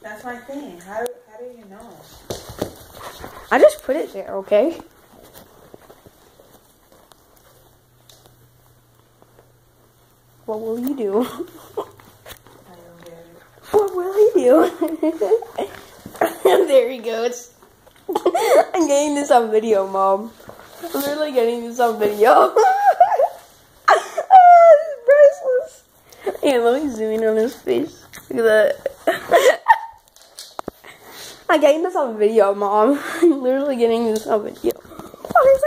That's my thing. How do you know? I just put it there, okay? What will you do? I don't get it. What will he do? There he goes. I'm getting this on video, Mom. I'm literally getting this on video. This is priceless. Yeah, let me zoom in on his face. Look at that. I'm getting this on video, Mom. I'm literally getting this on video. What is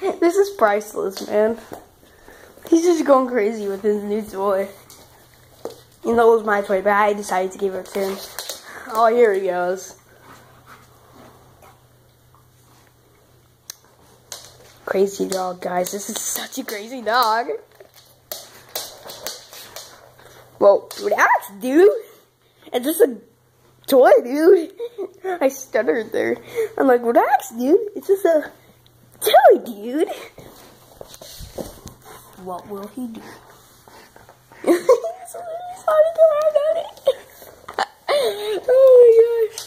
that? This is priceless, man. He's just going crazy with his new toy. You know it was my toy, but I decided to give it to him. Oh, here he goes. Crazy dog, guys. This is such a crazy dog. Whoa, relax, dude. Is this a toy, dude? I stuttered there. I'm like, relax, dude. It's just a toy, dude. What will he do? He's literally sliding around on it. Oh my gosh.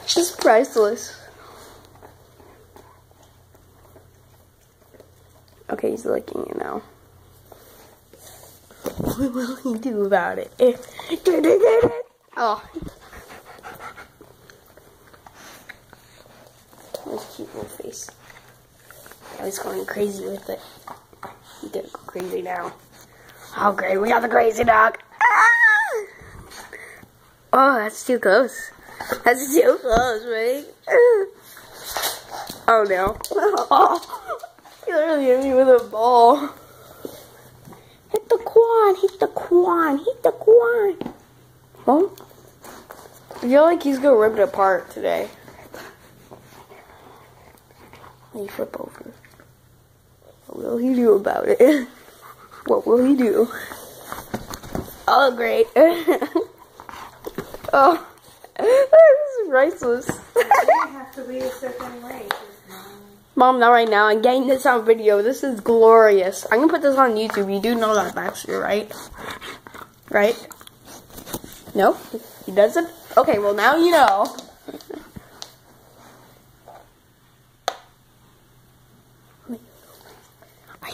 This is priceless. Okay, he's licking it now. What will he do about it? Oh. His cute little face. Oh, he's going crazy with it. He's gonna go crazy now. Oh great, we got the crazy dog. Ah! Oh, that's too close. That's too close, right? Oh no. Oh, he literally hit me with a ball. Hit the quan, hit the quan, hit the quan. Huh? I feel like he's gonna rip it apart today. Let me flip over. What will he do about it? What will he do? Oh, great. Oh, this is priceless. You have to be a certain way. Mom, not right now. I'm getting this on video. This is glorious. I'm gonna put this on YouTube. You do know that, Baxter, right? Right? No? He doesn't? Okay, well, now you know. I'm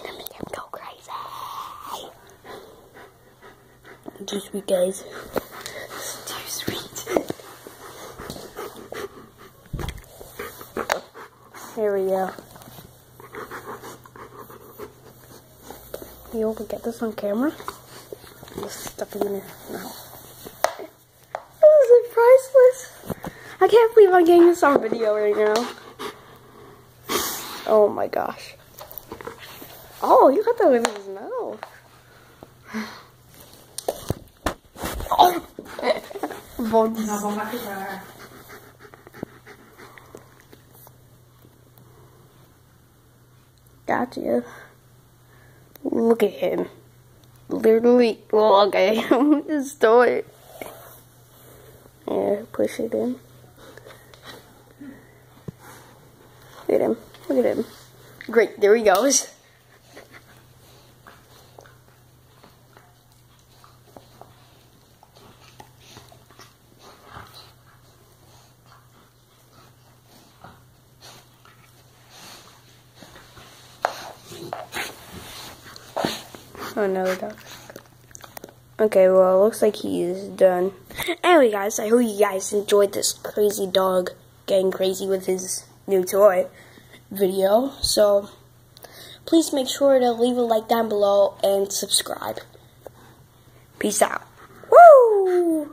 gonna make him go crazy. Too sweet, guys. It's too sweet. Here we go. You want to get this on camera? Just stuff it in there. No. This is priceless. I can't believe I'm getting this on video right now. Oh my gosh. Oh, you got that in his mouth. Oh. Gotcha. Look at him. Literally, look at him with his toy. Yeah, push it in. Look at him. Look at him. Great, there he goes. Oh no, dog. Okay, well, it looks like he is done. Anyway, guys, I hope you guys enjoyed this crazy dog getting crazy with his new toy video. So, please make sure to leave a like down below and subscribe. Peace out. Woo!